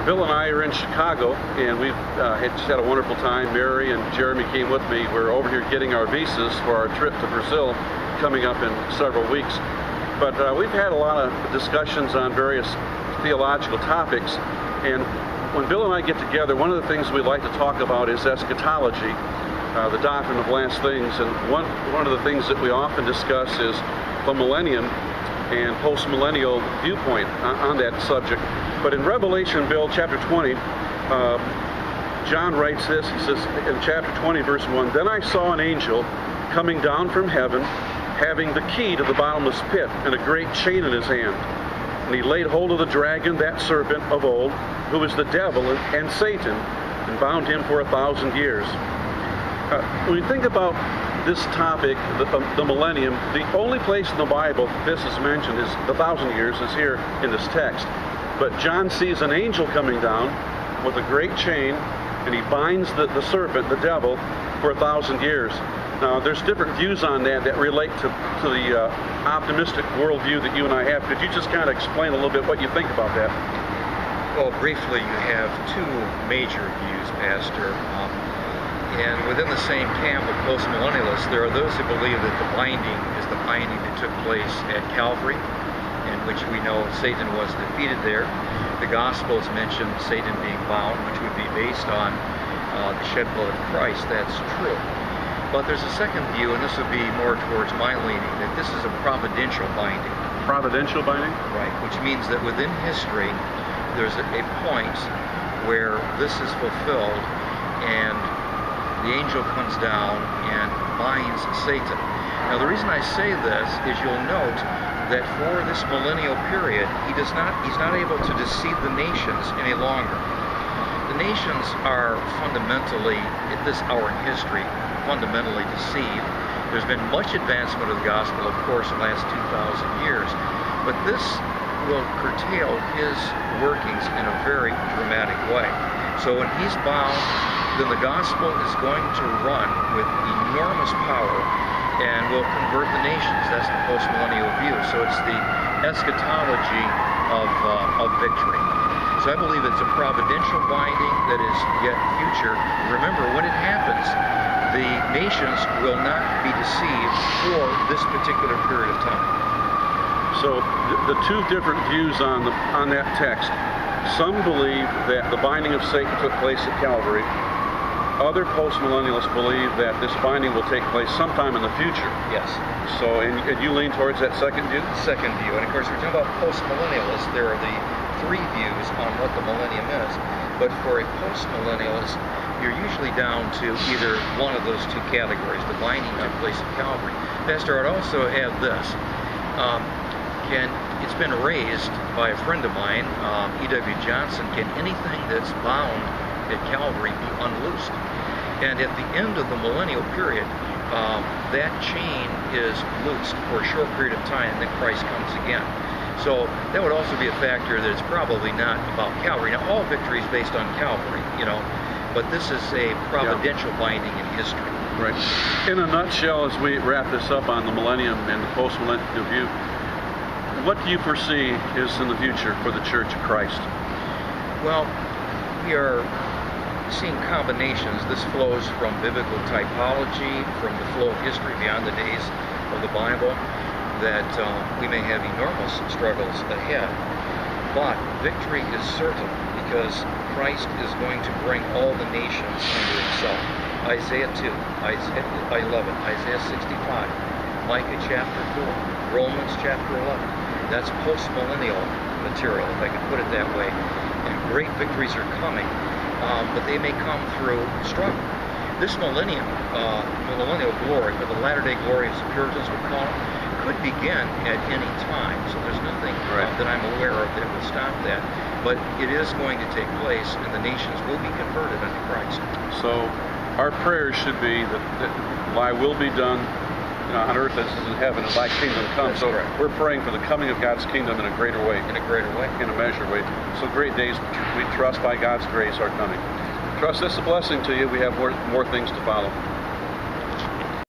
Bill and I are in Chicago, and we've just had a wonderful time. Mary and Jeremy came with me. We're over here getting our visas for our trip to Brazil coming up in several weeks. But we've had a lot of discussions on various theological topics, and when Bill and I get together, one of the things we like to talk about is eschatology, the doctrine of last things. And one of the things that we often discuss is the millennium and post-millennial viewpoint on that subject. But in Revelation, Bill, chapter 20, John writes this. He says in chapter 20, verse 1, "Then I saw an angel coming down from heaven, having the key to the bottomless pit and a great chain in his hand. And he laid hold of the dragon, that serpent of old, who is the devil and Satan, and bound him for 1,000 years." When you think about this topic, the millennium, the only place in the Bible this is mentioned is the 1,000 years is here in this text. But John sees an angel coming down with a great chain, and he binds the serpent, the devil, for 1,000 years. Now, there's different views on that relate to the optimistic worldview that you and I have. Could you just kind of explain a little bit what you think about that? Well, briefly, you have two major views, Pastor. And within the same camp of postmillennialists, there are those who believe that the binding is the binding that took place at Calvary, in which we know Satan was defeated there. The Gospels mention Satan being bound, which would be based on the shed blood of Christ. That's true. But there's a second view, and this would be more towards my leaning, that this is a providential binding. Providential binding? Right, which means that within history, there's a point where this is fulfilled, and the angel comes down and binds Satan. Now, the reason I say this is you'll note that for this millennial period, he's not able to deceive the nations any longer. The nations are fundamentally, at this hour in history, fundamentally deceived. There's been much advancement of the gospel, of course, in the last 2,000 years, but this will curtail his workings in a very dramatic way. So when he's bound, then the gospel is going to run with enormous power and will convert the nations. That's the postmillennial view. So it's the eschatology of victory. So I believe it's a providential binding that is yet future. Remember, when it happens, the nations will not be deceived for this particular period of time. So the two different views on that text. Some believe that the binding of Satan took place at Calvary. Other postmillennialists believe that this binding will take place sometime in the future. Yes. So, and you lean towards that second view? Second view. And of course, we're talking about postmillennialists. There are the three views on what the millennium is. But for a postmillennialist, you're usually down to either one of those two categories, the binding took place at Calvary. Pastor, I'd also add this. It's been raised by a friend of mine, E.W. Johnson, can anything that's bound at Calvary be unloosed? And at the end of the millennial period, that chain is loosed for a short period of time, and then Christ comes again. So that would also be a factor that it's probably not about Calvary. Now, all victory is based on Calvary, but this is a providential binding in history. Right. In a nutshell, as we wrap this up on the millennium and the post-millennial view, what do you foresee is in the future for the Church of Christ? Well, we are seeing combinations. This flows from biblical typology, from the flow of history beyond the days of the Bible, that we may have enormous struggles ahead. But victory is certain because Christ is going to bring all the nations under himself. Isaiah 2, Isaiah 11, Isaiah 65, Micah chapter 4, Romans chapter 11. That's post-millennial material, if I can put it that way. And great victories are coming, but they may come through struggle. This millennium, millennial glory, or the latter-day glory as the Puritans would call it, could begin at any time. So there's nothing that I'm aware of that will stop that. But it is going to take place, and the nations will be converted unto Christ. So our prayers should be that thy will be done on earth as it is in heaven, and thy kingdom come. So we're praying for the coming of God's kingdom in a greater way. In a greater way. In a measured way. So great days we trust by God's grace are coming. Trust this is a blessing to you. We have more things to follow.